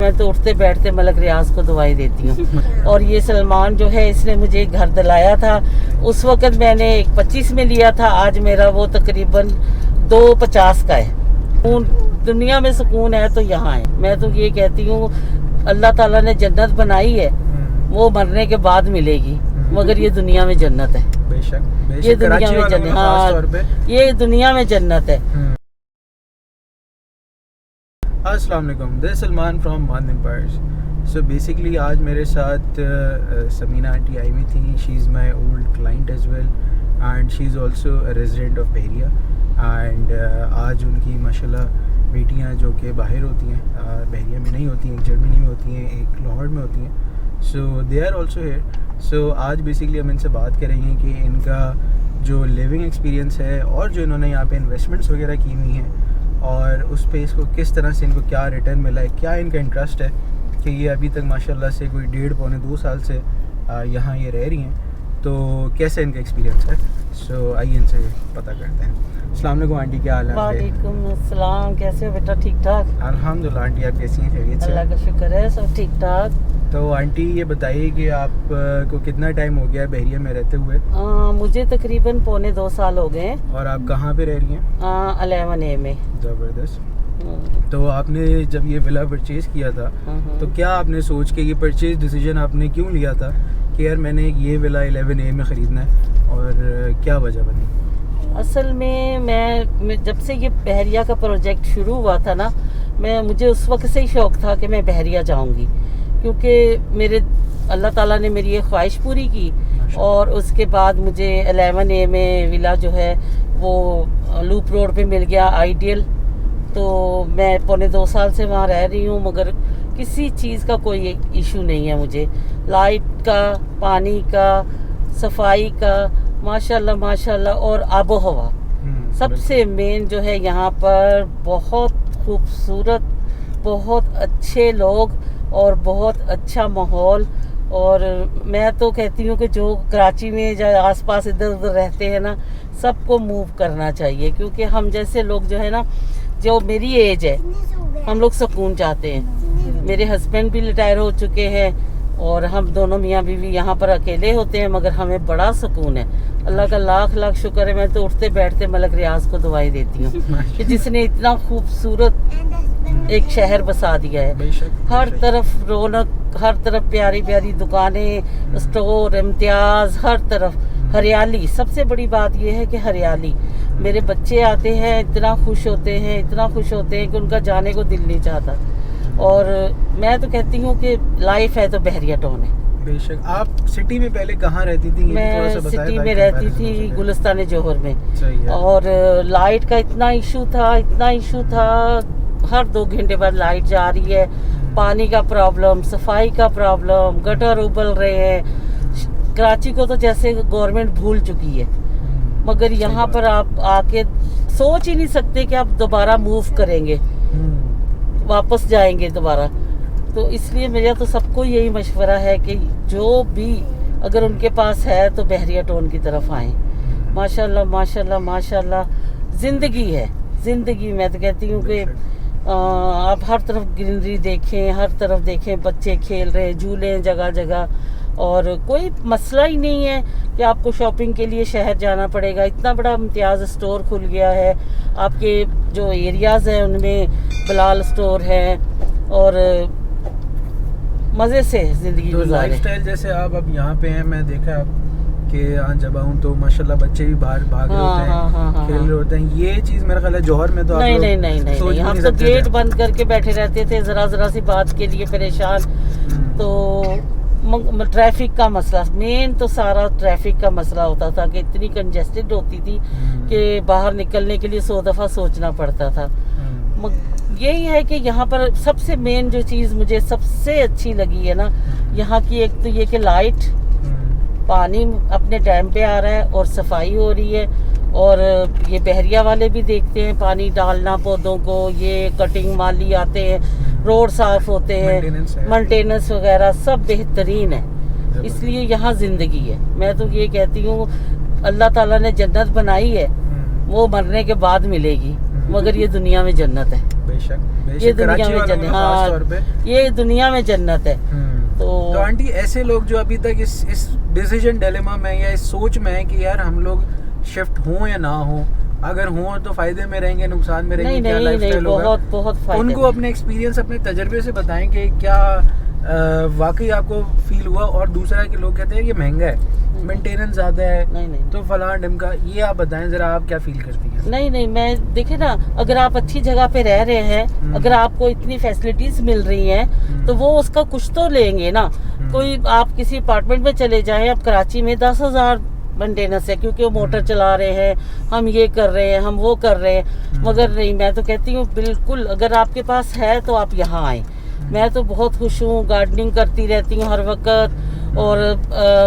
मैं तो उठते बैठते मलक रियाज को दुआएं देती हूँ। और ये सलमान जो है इसने मुझे घर दिलाया था, उस वक़्त मैंने 25 में लिया था, आज मेरा वो तकरीबन 250 का है। दुनिया में सुकून है तो यहाँ है। मैं तो ये कहती हूँ अल्लाह ताला ने जन्नत बनाई है, वो मरने के बाद मिलेगी, मगर ये दुनिया में जन्नत है। बेशक ये दुनिया में जन्नत, हाँ ये दुनिया में जन्नत है। अस्सलाम वालेकुम, this Salman from Maan empires. So basically आज मेरे साथ समीना आंटी आई हुई थी। She is my old client as well and she is also a resident of Bahria. एंड आज उनकी माशाल्लाह बेटियां जो कि बाहर होती हैं, बहरिया में नहीं होती हैं, एक जर्मनी में होती हैं, एक लाहौर में होती हैं। सो दे आर ऑल्सो हेयर। सो आज बेसिकली हम इनसे बात करेंगे कि इनका जो लिविंग एक्सपीरियंस है और जो इन्होंने यहाँ पे इन्वेस्टमेंट्स वगैरह की हुई हैं और उस पे इसको किस तरह से इनको क्या रिटर्न मिला है, क्या इनका इंटरेस्ट है कि ये अभी तक माशाल्लाह से कोई 1.5-2 साल से यहाँ ये रह रही हैं, तो कैसे इनका एक्सपीरियंस है। सो आइए इनसे पता करते हैं। अस्सलाम वालेकुम आंटी, क्या हाल है? वालेकुम अस्सलाम, कैसे हो बेटा? ठीक ठाक अल्हम्दुलिल्लाह। आंटी आप कैसी हैं? खैरियत से? अल्लाह का शुक्र है, सब ठीक ठाक। तो आंटी ये बताइए कि आप को कितना टाइम हो गया है बहरिया में रहते हुए? मुझे तकरीबन 1.25 साल हो गए हैं। और आप कहाँ पे रह रही हैं? 11A में। ज़बरदस्त। तो आपने जब ये विला परचेज़ किया था तो क्या आपने सोच के ये परचेज़ डिसीजन आपने क्यों लिया था कि यार मैंने ये विला 11A में ख़रीदना है, और क्या वजह बनी? असल में मैं जब से ये बहरिया का प्रोजेक्ट शुरू हुआ था ना, मुझे उस वक्त से ही शौक़ था कि मैं बहरिया जाऊंगी, क्योंकि मेरे अल्लाह ताला ने मेरी ये ख्वाहिश पूरी की। और उसके बाद मुझे 11A में विला जो है वो लूप रोड पे मिल गया, आइडियल। तो मैं 1.25 साल से वहाँ रह रही हूँ, मगर किसी चीज़ का कोई इशू नहीं है मुझे। लाइट का, पानी का, सफाई का, माशाल्लाह माशाल्लाह, और आबो हवा सबसे मेन जो है यहाँ पर बहुत खूबसूरत, बहुत अच्छे लोग और बहुत अच्छा माहौल। और मैं तो कहती हूँ कि जो कराची में जो आसपास इधर उधर रहते हैं ना, सबको मूव करना चाहिए, क्योंकि हम जैसे लोग जो है ना, जो मेरी एज है, हम लोग सुकून चाहते हैं। मेरे हस्बैंड भी रिटायर हो चुके हैं और हम दोनों मियाँ बीवी यहाँ पर अकेले होते हैं, मगर हमें बड़ा सुकून है। अल्लाह का लाख लाख शुक्र है। मैं तो उठते बैठते मलक रियाज को दुआएं देती हूँ कि जिसने इतना खूबसूरत एक शहर बसा दिया है। हर तरफ रौनक, हर तरफ प्यारी प्यारी दुकानें, स्टोर, इम्तियाज, हर तरफ हरियाली। सबसे बड़ी बात यह है कि हरियाली। मेरे बच्चे आते हैं, इतना खुश होते हैं, इतना खुश होते हैं कि उनका जाने को दिल नहीं चाहता। और मैं तो कहती हूँ कि लाइफ है तो बहरिया टाउन है। बेशक। आप सिटी में पहले कहाँ रहती थी? मैं सिटी में रहती थी, गुलिस्तान जोहर में। और लाइट का इतना इशू था, हर 2 घंटे बाद लाइट जा रही है। पानी का प्रॉब्लम, सफाई का प्रॉब्लम, गटर उबल रहे हैं। कराची को तो जैसे गवर्नमेंट भूल चुकी है, मगर यहाँ पर आप आके सोच ही नहीं सकते कि आप दोबारा मूव करेंगे, वापस जाएंगे दोबारा। तो इसलिए मेरा तो सबको यही मशवरा है कि जो भी अगर उनके पास है तो बहरिया टाउन की तरफ आएँ। माशाल्लाह माशाल्लाह माशाल्लाह, ज़िंदगी है ज़िंदगी। मैं तो कहती हूँ कि आप हर तरफ ग्रीनरी देखें, हर तरफ देखें, बच्चे खेल रहे, झूले जगह जगह, और कोई मसला ही नहीं है कि आपको शॉपिंग के लिए शहर जाना पड़ेगा। इतना बड़ा इम्तियाज़ स्टोर खुल गया है। आपके जो एरियाज़ हैं उनमें बिलाल स्टोर है, और मज़े से ज़िंदगी तो लाइफस्टाइल जैसे आप अब यहाँ पे हैं, मैं देखा कि यहाँ जब आऊँ तो माशाल्लाह बच्चे भी बाहर भाग रहे होते हैं, खेल रहे होते हैं। ये चीज़ मेरा ख्याल है जौहर में तो नहीं, हम तो गेट बंद करके बैठे रहते थे, ज़रा सी बात के लिए परेशान। तो ट्रैफिक का मसला, मेन तो सारा ट्रैफिक का मसला होता था कि इतनी कंजेस्टेड होती थी कि बाहर निकलने के लिए 100 दफ़ा सोचना पड़ता था। यही है कि यहाँ पर सबसे मेन जो चीज़ मुझे सबसे अच्छी लगी है ना यहाँ की, एक तो ये कि लाइट, पानी अपने टाइम पे आ रहा है और सफाई हो रही है। और ये बहरिया वाले भी देखते हैं पानी डालना पौधों को, ये कटिंग माली आते हैं, रोड साफ होते हैं, मेंटेनेंस वगैरह सब बेहतरीन है। इसलिए यहाँ ज़िंदगी है। मैं तो ये कहती हूँ अल्लाह ताला ने जन्नत बनाई है, वो मरने के बाद मिलेगी, मगर ये दुनिया में जन्नत है। बेशक ये दुनिया कराची में वालों जन्नत, में खास तौर पे। हाँ ये दुनिया में जन्नत है। तो आंटी ऐसे लोग जो अभी तक इस डिसीजन डिलेमा में या इस सोच में है कि यार हम लोग शिफ्ट हों या ना हो, अगर हों तो फायदे में रहेंगे, नुकसान में रहेंगे, क्या लाइफस्टाइल होगा, बहुत बहुत फायदे उनको अपने एक्सपीरियंस अपने तजर्बे से बताएं कि क्या वाकई आपको फील हुआ। और दूसरा कि लोग कहते हैं ये महंगा है, मेंटेनेंस ज़्यादा है, नहीं तो फलां ढिमका, ये आप बताएं ज़रा आप क्या फील करती हैं। नहीं मैं देखे ना, अगर आप अच्छी जगह पे रह रहे हैं, अगर आपको इतनी फैसिलिटीज मिल रही हैं तो वो उसका कुछ तो लेंगे ना। कोई आप किसी अपार्टमेंट में चले जाएं, अब कराची में 10,000 मेंटेनेंस है क्योंकि वो मोटर चला रहे हैं, हम ये कर रहे हैं, हम वो कर रहे हैं। मगर नहीं, मैं तो कहती हूँ बिल्कुल अगर आपके पास है तो आप यहाँ आए। मैं तो बहुत खुश हूँ, गार्डनिंग करती रहती हूँ हर वक्त, और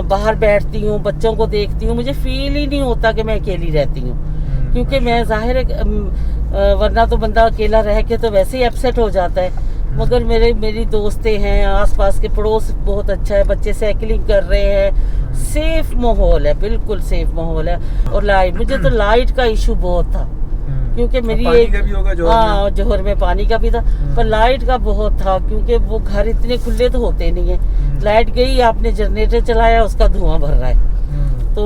बाहर बैठती हूँ, बच्चों को देखती हूँ, मुझे फील ही नहीं होता कि मैं अकेली रहती हूँ। क्योंकि मैं जाहिर है वरना तो बंदा अकेला रह के तो वैसे ही अपसेट हो जाता है। मगर मेरी दोस्तें हैं, आसपास के पड़ोस बहुत अच्छा है, बच्चे साइकिलिंग कर रहे हैं, सेफ माहौल है, बिल्कुल सेफ माहौल है। और लाइट, मुझे तो लाइट का इशू बहुत था क्योंकि मेरी जोहर में पानी का भी था, पर लाइट का बहुत था क्योंकि वो घर इतने खुले तो होते नहीं है। लाइट गई, आपने जनरेटर चलाया, उसका धुआं भर रहा है। तो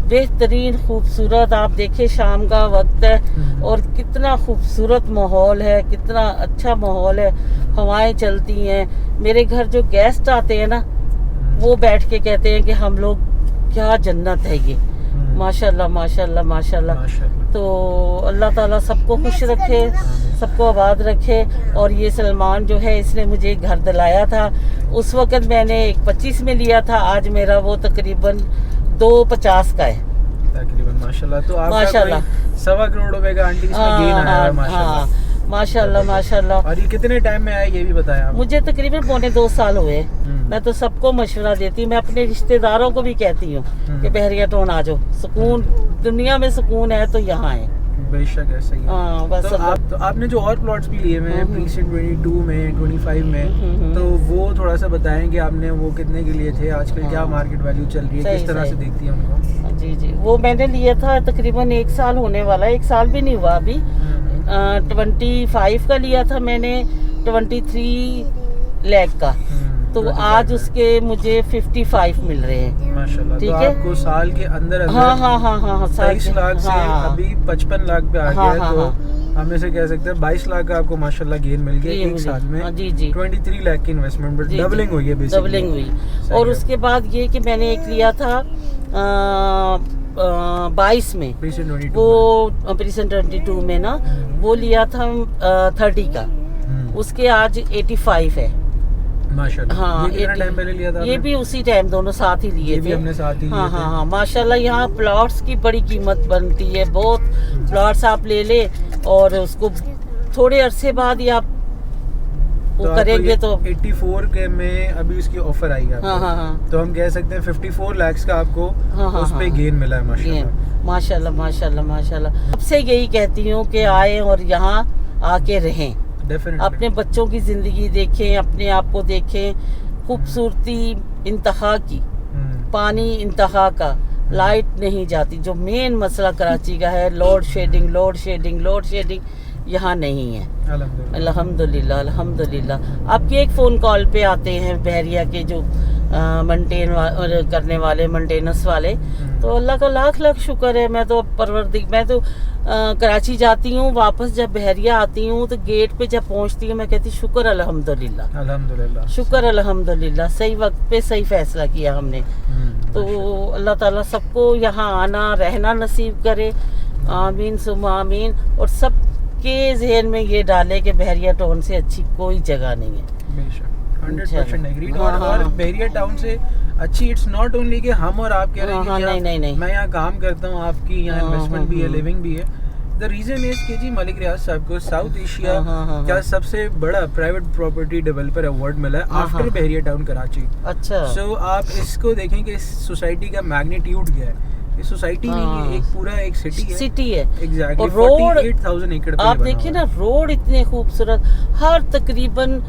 बेहतरीन खूबसूरत, आप देखें शाम का वक्त है और कितना खूबसूरत माहौल है, कितना अच्छा माहौल है, हवाएं चलती हैं। मेरे घर जो गेस्ट आते हैं ना, वो बैठ के कहते हैं कि हम लोग क्या जन्नत है ये, माशाल्लाह माशाल्लाह माशाल्लाह। तो अल्लाह ताला सबको खुश रखे, सबको आबाद रखे। और ये सलमान जो है, इसने मुझे घर दिलाया था, उस वक़्त मैंने 1.25 में लिया था, आज मेरा वो तकरीबन 2.50 का है तकरीबन। माशाल्लाह। तो आपका माशाल्लाह 1.25 करोड़ रुपए का आंटी इसमें गेन आया है माशाल्लाह। माशाल्लाह माशाल्लाह। और ये कितने टाइम में आया ये भी बताएं आप। मुझे तकरीबन 2.25 साल हुए। मैं तो सबको मशवरा देती हूँ, मैं अपने रिश्तेदारों को भी कहती हूँ कि बहरिया टाउन आ जाओ, सुकून, दुनिया में सुकून है तो यहाँ है। बेशक ऐसा ही है। बस तो आपने जो और प्लॉट्स भी लिए हुए हैं प्रीसेंट 22 में 25 में, तो वो थोड़ा सा बताएं कि आपने वो कितने के लिए थे, आजकल क्या मार्केट वैल्यू चल रही है, किस तरह से देखती हैं उनको। जी वो मैंने लिया था तकरीबन 1 साल होने वाला है, 1 साल भी नहीं हुआ अभी। 25 का लिया था मैंने, 23 लाख का, तो आज उसके मुझे 55 मिल रहे हैं माशाल्लाह। ठीक तो है, आपको साल के अंदर हाँ 23 लाख से अभी 55 लाख पे आ गया, तो हम इसे कह सकते हैं 22 लाख का आपको माशाल्लाह गेन मिल गया एक साल में। जी 23 लाख की इन्वेस्टमेंट में डबलिंग हुई है, डबलिंग हुई। और उसके बाद ये कि मैंने एक लिया था 22 में, वो प्रीसेंट 22 में ना, वो लिया था 30 का, उसके आज 85 है माशाल्लाह। हाँ, ये कितना टाइम पहले लिया था? ये भी उसी टाइम, दोनों साथ ही लिए थे। हमने साथ ही लिए थे। हाँ माशाल्लाह। यहाँ प्लॉट्स की बड़ी कीमत बनती है, बहुत प्लॉट्स आप ले ले और उसको थोड़े अरसे बाद ही आप वो करेंगे तो 84 के में अभी उसकी ऑफर आई है। हाँ। तो हम कह सकते हैं 54 लाख का आपको उस पे गेन मिला है माशाल्लाह। माशाल्लाह माशाल्लाह माशाल्लाह। सबसे यही कहती हूँ कि आए और यहाँ आके रहें, अपने बच्चों की जिंदगी देखें, अपने आप को देखें। खूबसूरती इंतहा की, पानी इंतहा का, लाइट नहीं जाती, जो मेन मसला कराची का है, लोड शेडिंग यहाँ नहीं है। अल्हम्दुलिल्लाह अल्हम्दुलिल्लाह। आपके एक फ़ोन कॉल पे आते हैं बहरिया के जो मेंटेन करने वाले, मेंटेनेंस वाले, तो अल्लाह का लाख लाख शुक्र है। मैं तो मैं तो कराची जाती हूँ, वापस जब बहरिया आती हूँ तो गेट पे जब पहुँचती हूँ मैं कहती शुक्र अल्हम्दुलिल्लाह शुक्र अल्हम्दुलिल्लाह, सही वक्त पे सही फैसला किया हमने। तो अल्लाह ताला सबको यहाँ आना रहना नसीब करे, आमीन सुम्मा आमीन। और सबके जहन में ये डाले कि बहरिया टाउन से अच्छी कोई जगह नहीं है। 100% एग्रीड। और बहरिया टाउन से अच्छी इट्स नॉट ओनली कि हम और आप कह रहे हैं कि नहीं। मैं यहाँ काम करता हूँ, आपकी यहाँ इन्वेस्टमेंट भी है, लिविंग भी है। द रीजन इज कि जी मलिक रियाज साहब को साउथ एशिया का सबसे बड़ा प्राइवेट प्रॉपर्टी डेवलपर अवार्ड मिला है आफ्टर बहरिया टाउन कराची। अच्छा। सो आप इसको देखें कि इस सोसाइटी का मैग्नीट्यूड क्या है। ये सोसाइटी नहीं है, एक पूरा एक सिटी है एग्जैक्टली। 48,000 एकड़ पे आप देखिए ना, रोड इतने खूबसूरत, हर तकरीबन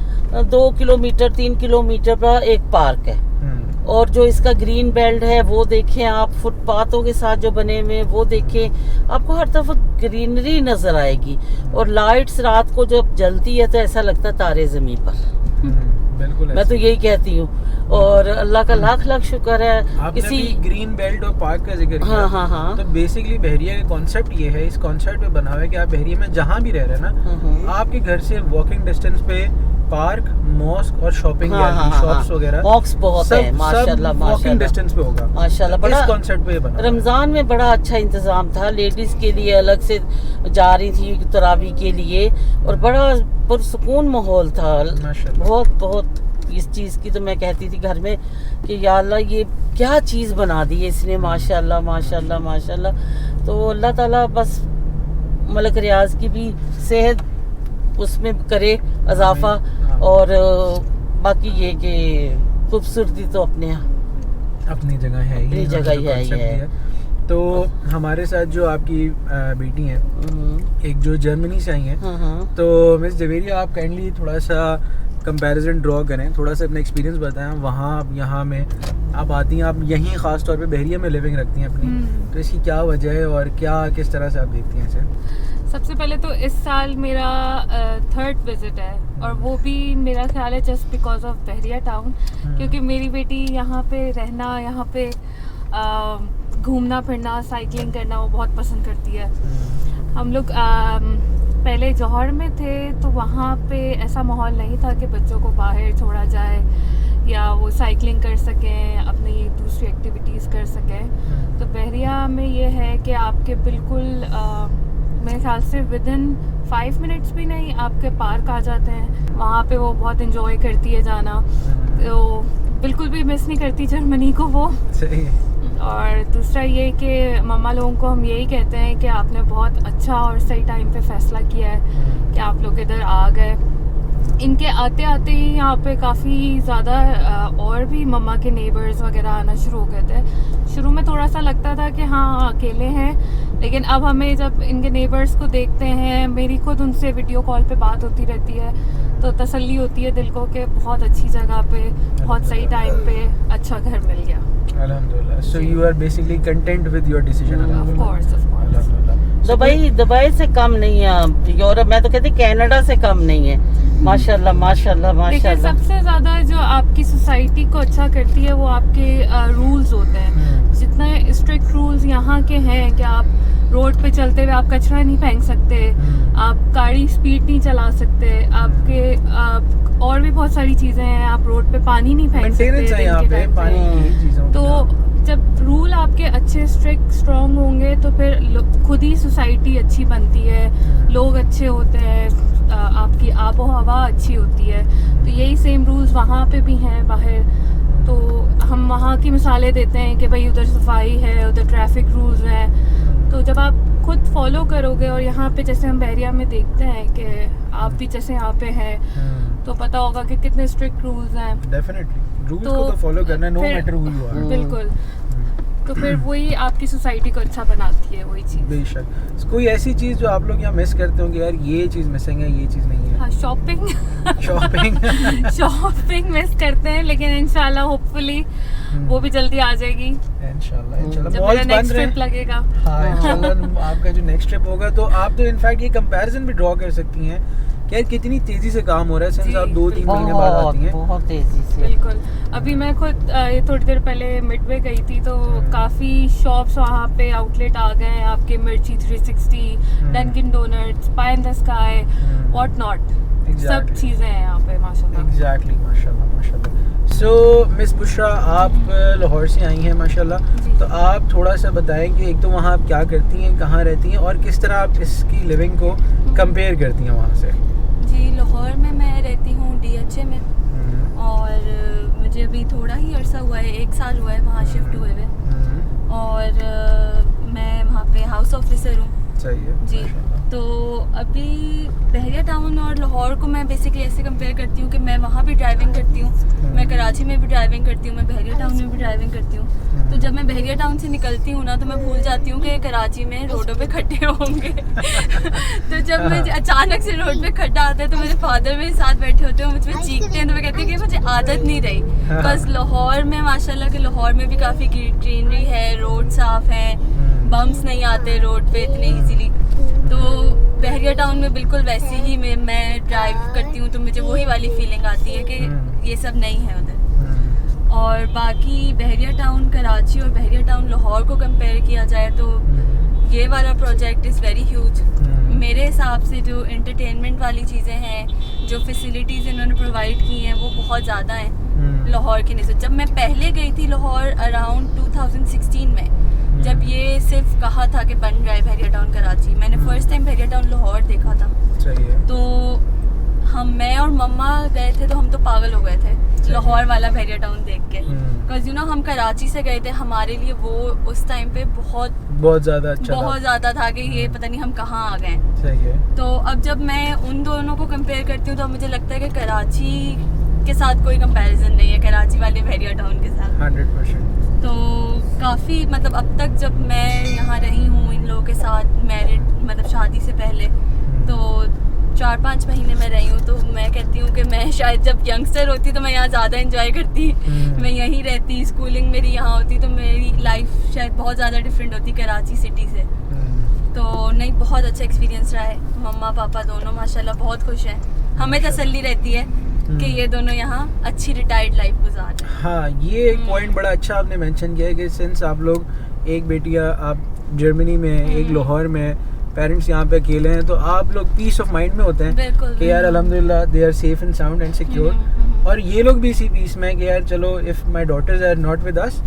2 किलोमीटर 3 किलोमीटर पर एक पार्क है। और जो इसका ग्रीन बेल्ट है वो देखें आप, फुटपाथों के साथ जो बने हुए हैं वो देखें, आपको हर तरफ ग्रीनरी नज़र आएगी। और लाइट्स रात को जब जलती है तो ऐसा लगता है तारे ज़मीन पर। बिल्कुल मैं तो यही कहती हूँ। और अल्लाह का लाख लाख शुक्र है। आपने किसी भी ग्रीन बेल्ट और पार्क का जिक्र किया। हाँ हाँ हाँ। तो बेसिकली बहरिया का कॉन्सेप्ट ये है, इस कॉन्सेप्ट पे बना हुआ है कि आप बहरिया में जहाँ भी रह रहे हैं ना, आपके घर से वॉकिंग डिस्टेंस पे पार्क, मॉस्क और शॉपिंग शॉप्स वगैरह मॉक्स बहुत है माशाल्लाह, वॉकिंग डिस्टेंस पे होगा माशाल्लाह। बड़ा इस कॉन्सेप्ट पे बना। रमजान में बड़ा अच्छा इंतजाम था, लेडीज के लिए अलग से जा रही थी तरावी के लिए, और बड़ा पुरसुकून माहौल था। बहुत बहुत इस चीज़ की तो मैं कहती थी घर में कि या अल्लाह ये क्या चीज़ बना दी है इसने, माशाल्लाह माशाल्लाह माशाल्लाह। तो अल्लाह ताला बस मलक रियाज की भी सेहत उसमें करे इजाफा, और बाकी ये कि खूबसूरती तो अपनी जगह है, अपनी जगह ही है। तो हमारे साथ जो आपकी बेटी हैं, एक जो जर्मनी से आई हैं, तो मिस जवेरिया आप काइंडली थोड़ा सा कंपैरिजन ड्रॉ करें, थोड़ा सा अपना एक्सपीरियंस बताएं। वहाँ यहाँ में आप आती हैं, आप यहीं ख़ास तौर पे बहरिया में लिविंग रखती हैं अपनी, तो इसकी क्या वजह है और क्या किस तरह से आप देखती हैं इसे? सबसे पहले तो इस साल मेरा 3rd विज़िट है, और वो भी मेरा ख्याल है just because of Bahria town, क्योंकि मेरी बेटी यहाँ पे रहना, यहाँ पे घूमना फिरना, साइकिलिंग करना वो बहुत पसंद करती है। हम लोग पहले जौहर में थे तो वहाँ पे ऐसा माहौल नहीं था कि बच्चों को बाहर छोड़ा जाए या वो साइकिलिंग कर सकें, अपनी दूसरी एक्टिविटीज़ कर सकें। तो बहरिया में ये है कि आपके बिल्कुल मेरे ख्याल से विदिन 5 मिनट्स भी नहीं आपके पार्क आ जाते हैं। वहाँ पे वो बहुत इन्जॉय करती है जाना, तो बिल्कुल भी मिस नहीं करती जर्मनी को वो। सही। और दूसरा ये कि मम्मा लोगों को हम यही कहते हैं कि आपने बहुत अच्छा और सही टाइम पे फैसला किया है कि आप लोग इधर आ गए। इनके आते आते ही यहाँ पे काफ़ी ज़्यादा और भी मम्मा के नेबर्स वगैरह आना शुरू हो गए थे। शुरू में थोड़ा सा लगता था कि हाँ अकेले हैं, लेकिन अब हमें जब इनके नेबर्स को देखते हैं, मेरी खुद उनसे वीडियो कॉल पे बात होती रहती है, तो तसल्ली होती है दिल को कि बहुत अच्छी जगह पे, बहुत सही टाइम पे अच्छा घर मिल गया। अल्हम्दुलिल्लाह। So you are basically content with your decision? Of course, of course. Dubai से कम नहीं है, यूरोप मैं तो कहती कनाडा से कम नहीं है। माशाल्लाह माशाल्लाह देखिए, माशाल्लाह। सबसे ज़्यादा जो आपकी सोसाइटी को अच्छा करती है वो आपके रूल्स होते हैं। जितने स्ट्रिक्ट रूल्स यहाँ के हैं कि आप रोड पे चलते हुए आप कचरा नहीं फेंक सकते, आप गाड़ी स्पीड नहीं चला सकते, आपके और भी बहुत सारी चीज़ें हैं, आप रोड पे पानी नहीं फेंक सकते यहाँ पे पानी की चीज़ों। तो जब रूल आपके अच्छे स्ट्रिक्ट स्ट्रॉन्ग होंगे तो फिर खुद ही सोसाइटी अच्छी बनती है, लोग अच्छे होते हैं, आपकी आबो हवा अच्छी होती है। तो यही सेम रूल्स वहाँ पे भी हैं बाहर। तो हम वहाँ की मिसालें देते हैं कि भाई उधर सफाई है, उधर ट्रैफिक रूल्स हैं। तो जब आप खुद फॉलो करोगे, और यहाँ पे जैसे हम बहरिया में देखते हैं कि आप भी जैसे यहाँ पे हैं, तो पता होगा कि कितने स्ट्रिक्ट रूल्स हैं। डेफिनेटली रूल्स को तो फॉलो करना है, no matter who you are. बिल्कुल। तो फिर वही आपकी सोसाइटी को अच्छा बनाती है, वही चीज़। बेशक। कोई ऐसी चीज़ जो आप लोग यहाँ मिस करते होंगे, यार ये चीज़ मिसिंग है, ये चीज़ नहीं है? हाँ, शॉपिंग। शॉपिंग शॉपिंग मिस करते हैं, लेकिन इंशाल्लाह होपफुली वो भी जल्दी आ जाएगी। इंशाल्लाह जब मेरा नेक्स्ट ट्रिप लगेगा। हाँ इंशाल्लाह आपका जो नेक्स्ट ट्रिप होगा, तो आप तो इनफैक्ट ये कंपैरिजन भी ड्रॉ कर सकती हैं कि यार कितनी तेजी से काम हो रहा है, सिंस आप 2-3 महीने बाद आती हैं। बहुत तेजी से। बिल्कुल। अभी मैं खुद थोड़ी देर पहले मिडवे गई थी, तो काफ़ी शॉप्स वहाँ पे आउटलेट आ गए हैं आपके, Mirchi 360, Dunkin Donuts, pie in the sky, what not, सब चीज़ें हैं यहाँ पे माशाल्लाह। एग्जैक्टली, माशाल्लाह माशाल्लाह। सो मिस बुशरा, आप लाहौर से आई हैं माशाल्लाह, तो आप थोड़ा सा बताएं कि एक तो वहाँ आप क्या करती हैं, कहाँ रहती हैं, और किस तरह आप इसकी लिविंग को कंपेयर करती हैं वहाँ से? जी, लाहौर में मैं रहती हूँ DHA में, और मुझे अभी थोड़ा ही अरसा हुआ है, 1 साल हुआ है वहाँ शिफ्ट हुए हुए, और मैं वहाँ पे हाउस ऑफिसर हूँ। सही है जी। तो अभी बहरिया टाउन और लाहौर को मैं बेसिकली ऐसे कंपेयर करती हूँ कि मैं वहाँ भी ड्राइविंग करती हूँ, मैं कराची में भी ड्राइविंग करती हूँ, मैं बहरिया टाउन में भी ड्राइविंग करती हूँ। तो जब मैं बहरिया टाउन से निकलती हूँ ना, तो मैं भूल जाती हूँ कि कराची में रोडों पे खड्डे होंगे। तो जब मैं अचानक से रोड पे खड्डा आता है तो मेरे फादर मेरे साथ बैठे होते हैं, मुझ पर चीखते हैं, तो मैं कहती हूँ कि मुझे आदत नहीं रही। बस लाहौर में माशाल्लाह कि लाहौर में भी काफ़ी ग्रीनरी है, रोड साफ है, बम्स नहीं आते रोड पे इतने इजीली। तो बहरिया टाउन में बिल्कुल वैसे ही मैं ड्राइव करती हूँ तो मुझे वही वाली फीलिंग आती है कि ये सब नहीं है उधर। और बाकी बहरिया टाउन कराची और बहरिया टाउन लाहौर को कंपेयर किया जाए तो ये वाला प्रोजेक्ट इज़ वेरी ह्यूज। मेरे हिसाब से जो एंटरटेनमेंट वाली चीज़ें हैं, जो फैसिलिटीज़ इन्होंने प्रोवाइड की हैं, वो बहुत ज़्यादा हैं लाहौर की निस्बत। जब मैं पहले गई थी लाहौर अराउंड 2016 में, जब ये सिर्फ कहा था कि बन रहा है बहरिया टाउन कराची, मैंने फर्स्ट टाइम बहरिया टाउन लाहौर देखा था। सही है। तो मैं और मम्मा गए थे तो हम तो पागल हो गए थे लाहौर वाला बहरिया टाउन देख के। बिकॉज यू नो हम कराची से गए थे, हमारे लिए वो उस टाइम पे बहुत ज़्यादा अच्छा, बहुत ज़्यादा था कि ये पता नहीं हम कहाँ आ गए। सही है। तो अब जब मैं उन दोनों को कंपेयर करती हूँ तो मुझे लगता है कि कराची के साथ कोई कंपैरिजन नहीं है, कराची वाले बहरिया टाउन के साथ 100%। तो काफ़ी मतलब अब तक जब मैं यहाँ रही हूँ इन लोगों के साथ मैरिड मतलब शादी से पहले, तो 4-5 महीने में रही हूँ, तो मैं कहती हूँ कि मैं शायद जब यंगस्टर होती तो मैं यहाँ ज़्यादा एंजॉय करती, मैं यहीं रहती, स्कूलिंग मेरी यहाँ होती तो मेरी लाइफ शायद बहुत ज़्यादा डिफरेंट होती कराची सिटी से। तो नहीं, बहुत अच्छा एक्सपीरियंस रहा है। मम्मा पापा दोनों माशाल्लाह बहुत खुश हैं, हमें तसल्ली रहती है कि ये दोनों यहाँ अच्छी रिटायर्ड लाइफ गुजार रहे हैं। हाँ, ये एक पॉइंट बड़ा अच्छा आपने मेंशन किया है कि सिंस आप लोग एक बेटिया आप जर्मनी में, एक लाहौर में, पेरेंट्स यहाँ पे अकेले हैं, तो आप लोग पीस ऑफ माइंड में होते हैं कि यार अल्हम्दुलिल्लाह they are safe and sound and secure. और ये लोग भी इसी पीस में कि यार चलो if my daughters are not with us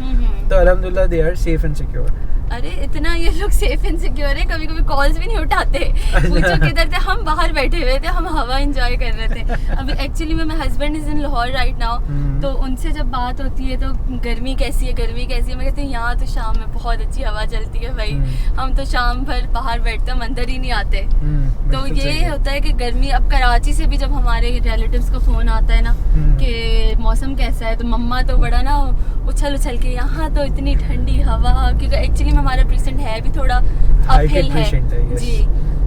तो अल्हम्दुलिल्लाह they are safe and secure. अरे इतना ये लोग सेफ एंड सिक्योर है, कभी कभी कॉल्स भी नहीं उठाते, पूछो किधर थे, हम बाहर बैठे हुए थे, हम हवा एंजॉय कर रहे थे। अभी एक्चुअली में my husband is in Lahore right now, तो उनसे जब बात होती है तो गर्मी कैसी है, गर्मी कैसी है, मैं कहती हूँ यहाँ तो शाम में बहुत अच्छी हवा चलती है भाई, हम तो शाम भर बाहर बैठते हैं, हम अंदर ही नहीं आते। तो ये होता है कि गर्मी, अब कराची से भी जब हमारे रिलेटिव्स का फ़ोन आता है ना कि मौसम कैसा है, तो मम्मा तो बड़ा ना उछल के यहाँ तो इतनी ठंडी हवा, क्योंकि एक्चुअली में हमारा प्रेजेंट है भी थोड़ा अपहिल है जी,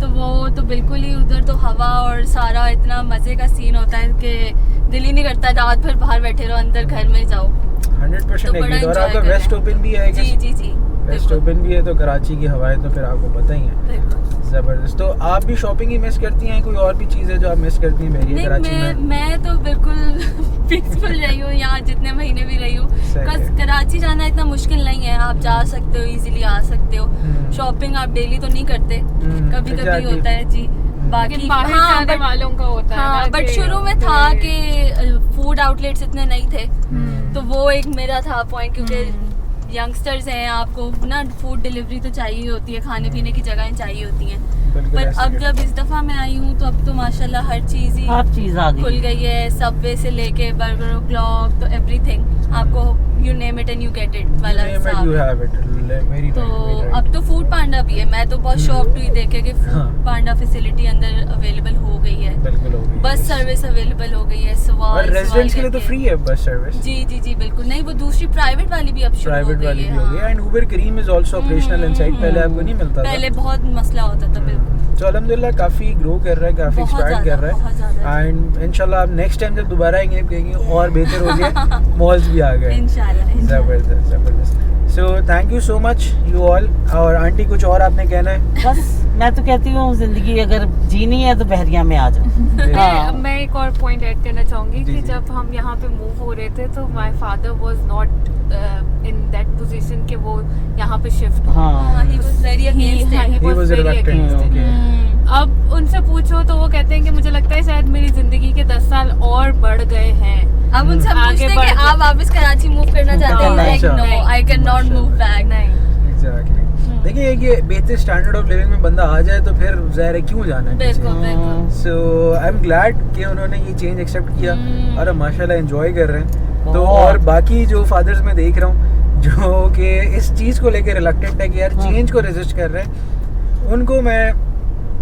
तो वो तो बिल्कुल ही उधर तो हवा और सारा इतना मज़े का सीन होता है कि दिल ही नहीं करता रात भर बाहर बैठे रहो, अंदर घर में जाओ। 100% एग्री। और आपका वेस्ट ओपन भी है? जी वेस्ट ओपन भी है, तो कराची की हवाएं तो फिर आपको पता ही है, ज़बरदस्त। तो आप भी शॉपिंग ही मिस करती हैं, कोई और भी चीज़ है जो आप मिस करती हैं बहरिया कराची में? मैं तो बिल्कुल पीसफुल रही हूँ यहाँ जितने महीने भी रही हूँ। कराची जाना इतना मुश्किल नहीं है, आप जा सकते हो, इजीली आ सकते हो। शॉपिंग आप डेली तो नहीं करते, कभी कभी होता है जी, बाकी बाहर जाने वालों का होता है। हाँ, बट शुरू में था कि फूड आउटलेट्स इतने नहीं थे, तो वो एक मेरा था पॉइंट, क्योंकि यंगस्टर्स हैं, आपको ना फूड डिलीवरी तो चाहिए होती है, खाने पीने की जगहें चाहिए होती हैं। पर अब जब इस दफ़ा मैं आई हूँ तो अब तो माशाल्लाह हर चीज़ ही खुल गई है, सबवे से लेके बर्गर, क्लॉक, तो एवरीथिंग आपको you name it and you get it वाला हिसाब। तो अब तो फूड पांडा भी है, मैं तो बहुत शॉक्ड हुई देखे कि फूड पांडा फैसिलिटी अंदर अवेलेबल हो गई है, बस सर्विस अवेलेबल हो गई है, और रेजिडेंट्स के लिए तो फ्री है बस सर्विस। जी बिल्कुल। नहीं, वो दूसरी प्राइवेट वाली भी अब शुरू हो गई है, and Uber Careem is also operational inside, पहले आपको नहीं मिलता था, पहले बहुत मसला होता था। बिल्कुल। तो अल्हम्दुलिल्लाह काफ़ी ग्रो कर रहा है, काफ़ी एक्सपैंड कर रहा है, एंड इंशाल्लाह आप नेक्स्ट टाइम जब दोबारा आएंगे कहेंगे और बेहतर हो गया, मॉल्स भी आ गए इंशाल्लाह। ज़बरदस्त। So thank you so much you all. और आंटी कुछ और आपने कहना है? बस मैं तो कहती हूँ जिंदगी अगर जीनी है तो बहरिया में आ जाओ। हाँ। मैं एक और पॉइंट ऐड करना चाहूँगी कि जब हम यहाँ पे मूव हो रहे थे तो my father was not in that position कि वो यहाँ पे शिफ्ट हो। हाँ, he was very against it. He was very against it. अब उनसे पूछो तो वो कहते हैं कि मुझे लगता है शायद मेरी जिंदगी के 10 साल और बढ़ गए हैं। अब उनसे पूछते हैं कि आप वापस कराची मूव करना चाहते हैं? Like no, I can not move back. नहीं, एग्जैक्टली। देखिए ये बेहतर स्टैंडर्ड ऑफ लिविंग में बंदा आ जाए तो फिर ज़ाहिर है क्यों जाना है। बिल्कुल। सो आई एम ग्लैड कि उन्होंने ये चेंज एक्सेप्ट किया और माशाल्लाह एंजॉय कर रहे हैं। तो और बाकी जो फादर्स में देख रहा हूँ जो कि इस चीज़ को लेकर रिलक्टेंट है कि यार चेंज को रेजिस्ट कर रहे हैं, उनको मैं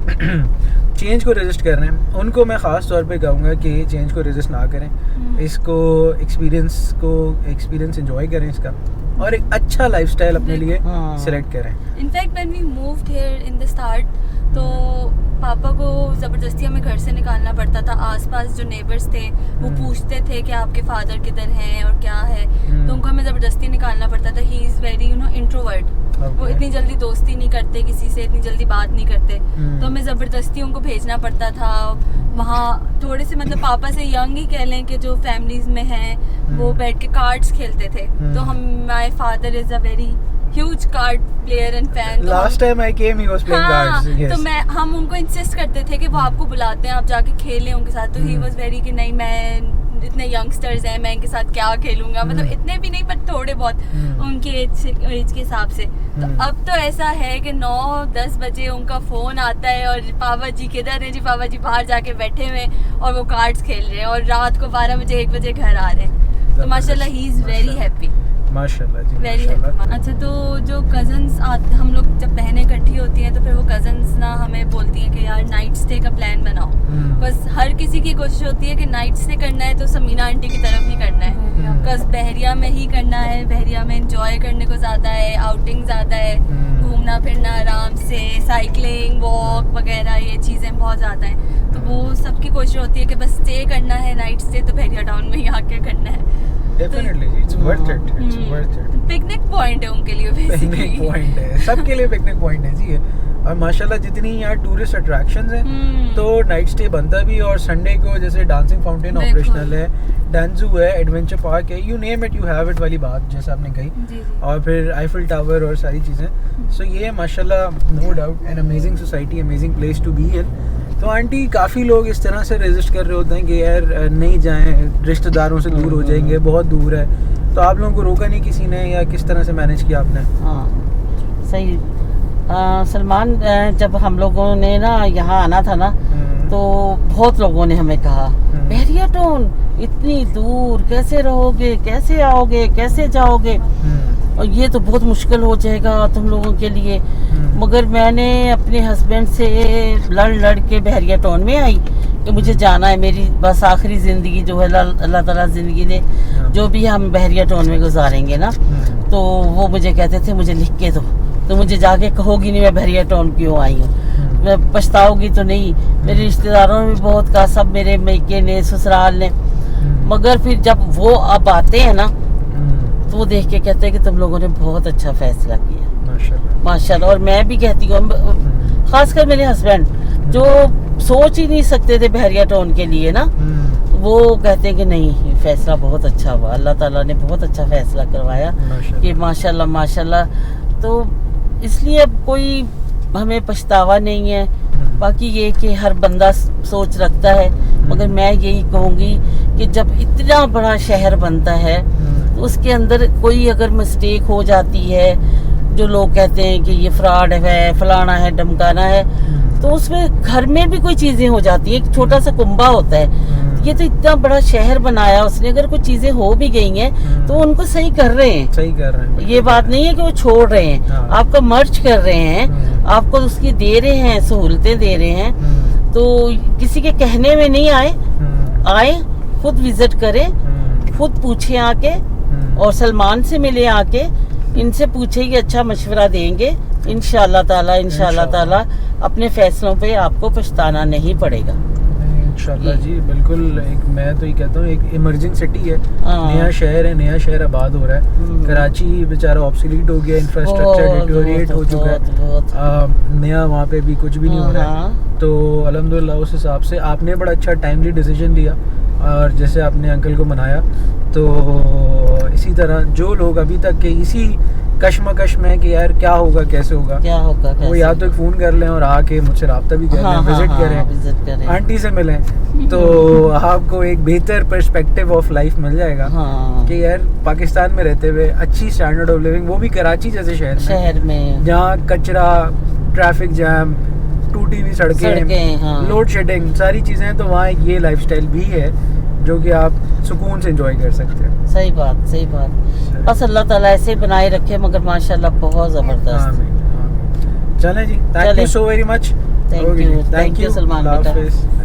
चेंज को रेजिस्ट कर रहे हैं, उनको मैं ख़ास तौर पे कहूँगा कि चेंज को रेजिस्ट ना करें, इसको एक्सपीरियंस एंजॉय करें इसका, और एक अच्छा लाइफस्टाइल अपने लिए हाँ। सिलेक्ट करें। In fact when we moved here in the start, तो पापा को ज़बरदस्ती हमें घर से निकालना पड़ता था। आसपास जो नेबर्स थे वो पूछते थे कि आपके फादर किधर हैं और क्या है, तो उनको हमें ज़बरदस्ती निकालना पड़ता था। ही इज़ वेरी इंट्रोवर्ट, वो इतनी जल्दी दोस्ती नहीं करते किसी से, इतनी जल्दी बात नहीं करते, तो हमें ज़बरदस्ती उनको भेजना पड़ता था वहाँ। थोड़े से मतलब पापा से यंग ही कह लें कि जो फैमिलीज़ में हैं वो बैठ के कार्ड्स खेलते थे, तो हम my father is a very huge card player and fan. Last time I came he was playing cards, तो हम उनको इंसिस्ट करते थे कि वो आपको बुलाते हैं, आप जाके खेलें उनके साथ, तो ही वाज वेरी कि नहीं, मैं इतने यंगस्टर्स हैं, मैं इनके साथ क्या खेलूंगा, मतलब इतने भी नहीं पर थोड़े बहुत उनके एज के हिसाब से। तो अब तो ऐसा है कि 9-10 बजे उनका फ़ोन आता है और पापा जी किधर हैं जी, पापा जी बाहर जाके बैठे हुए और वो कार्ड्स खेल रहे हैं, और रात को 12 बजे 1 बजे घर आ रहे हैं। तो माशाल्लाह ही इज़ वेरी हैप्पी, माशाल्लाह जी, वेरी माशाल्लाह। अच्छा, तो जो कज़न्स आते, हम लोग जब बहनें इकट्ठी होती हैं तो फिर वो कज़न्स ना हमें बोलती हैं कि यार नाइट स्टे का प्लान बनाओ। बस हर किसी की कोशिश होती है कि नाइट स्टे करना है तो समीना आंटी की तरफ ही करना है, बिकॉज बहरिया में ही करना है। बहरिया में इंजॉय करने को ज़्यादा है, आउटिंग ज़्यादा है, घूमना फिरना आराम से, साइकिलिंग, वॉक वगैरह ये चीज़ें बहुत ज़्यादा हैं। तो वो सबकी कोशिश होती है कि बस स्टे करना है, नाइट स्टे तो बहरिया टाउन में ही आके करना है। Definitely it's worth it, it's worth it. Picnic point है उनके लिए पिकनिक बेसिकली। पॉइंट है, सबके लिए पिकनिक पॉइंट है जी ये। और माशाल्लाह जितनी यहाँ टूरिस्ट अट्रैक्शंस हैं तो नाइट स्टे बनता भी, और संडे को जैसे डांसिंग फाउंटेन ऑपरेशनल है, डांजू है, एडवेंचर पार्क है, you name it you have it वाली बात जैसे आपने कही, जी। और फिर आईफिल टावर और सारी चीज़ें। सो ये माशाल्लाह no doubt an amazing society, amazing place to be in. तो आंटी काफ़ी लोग इस तरह से रेजिस्ट कर रहे होते हैं कि यार नहीं जाएं, रिश्तेदारों से दूर हो जाएंगे, बहुत दूर है, तो आप लोगों को रोका नहीं किसी ने, या किस तरह से मैनेज किया आपने? हाँ सही। सलमान, जब हम लोगों ने ना यहाँ आना था ना, तो बहुत लोगों ने हमें कहा बहरिया टाउन इतनी दूर कैसे रहोगे, कैसे आओगे, कैसे जाओगे, और ये तो बहुत मुश्किल हो जाएगा तुम लोगों के लिए। मगर मैंने अपने हस्बैंड से लड़ के बहरिया टाउन में आई कि मुझे जाना है, मेरी बस आखिरी ज़िंदगी जो है अल्लाह ताला ज़िंदगी ने जो भी हम बहरिया टाउन में गुजारेंगे ना, तो वो मुझे कहते थे मुझे लिख के दो, तो मुझे जाके कहोगी नहीं मैं बहरिया टाउन क्यों आई हूँ, मैं पछताओगी तो नहीं। मेरे रिश्तेदारों ने भी बहुत कहा, सब मेरे मैके ने, ससुराल ने, मगर फिर जब वो अब आते हैं ना तो वो देख के कहते हैं कि तुम लोगों ने बहुत अच्छा फैसला किया, माशाल्लाह माशाल्लाह। और मैं भी कहती हूँ, खासकर मेरे हस्बैंड जो सोच ही नहीं सकते थे बहरिया टाउन के लिए ना, वो कहते हैं कि नहीं फैसला बहुत अच्छा हुआ, अल्लाह ताला ने बहुत अच्छा फैसला करवाया कि माशाल्लाह माशाल्लाह। तो इसलिए अब कोई हमें पछतावा नहीं है। बाकी ये कि हर बंदा सोच रखता है, मगर मैं यही कहूँगी कि जब इतना बड़ा शहर बनता है तो उसके अंदर कोई अगर मिस्टेक हो जाती है, जो लोग कहते हैं कि ये फ्रॉड है, फलाना है, डमकाना है, तो उसमें घर में भी कोई चीज़ें हो जाती है। एक छोटा सा कुंबा होता है, ये तो इतना बड़ा शहर बनाया उसने, अगर कुछ चीज़ें हो भी गई हैं तो उनको सही कर रहे हैं, सही कर रहे हैं। ये बात नहीं है कि वो छोड़ रहे हैं, हाँ। आपका मर्ज कर रहे हैं, आपको उसकी दे रहे हैं, सहूलतें दे रहे हैं। तो किसी के कहने में नहीं आए, खुद विजिट करें, खुद पूछे आके, और सलमान से मिले आके, इनसे पूछे कि अच्छा मशवरा देंगे, इंशाल्लाह ताला अपने फैसलों पे आपको पछताना नहीं पड़ेगा। इंशाल्लाह जी, बिल्कुल। एक मैं तो ये कहता हूँ, एक इमर्जिंग सिटी है, हाँ। नया शहर है, नया शहर आबाद हो रहा है। कराची बेचारा ऑब्सोलीट हो गया, इंफ्रास्ट्रक्चर डिटोरिएट हो चुका है, नया वहाँ पे भी कुछ भी नहीं हो रहा है। तो अल्हम्दुलिल्लाह उस हिसाब से आपने बड़ा अच्छा टाइमली डिसीजन लिया, और जैसे आपने अंकल को मनाया, तो इसी तरह जो लोग अभी तक के इसी कश्मकश में कि यार क्या होगा, कैसे होगा, वो या तो एक फ़ोन कर लें और आके मुझसे रब्ता भी कर लें, विजिट करें, आंटी से मिलें, तो आपको एक बेहतर पर्सपेक्टिव ऑफ लाइफ मिल जाएगा। कि यार पाकिस्तान में रहते हुए अच्छी स्टैंडर्ड ऑफ लिविंग, वो भी कराची जैसे शहर में जहाँ कचरा, ट्रैफिक जैम, टूटी हुई सड़कें, लोड शेडिंग, सारी चीज़ें, तो वहाँ ये लाइफस्टाइल भी है जो कि आप सुकून से एंजॉय कर सकते हैं। सही बात। बस अल्लाह ताला ऐसे बनाए रखे, मगर माशाल्लाह बहुत ज़बरदस्त। चलें जी, thank you so very much. Thank you Salman अल्लाह बेटा। हाफिज़।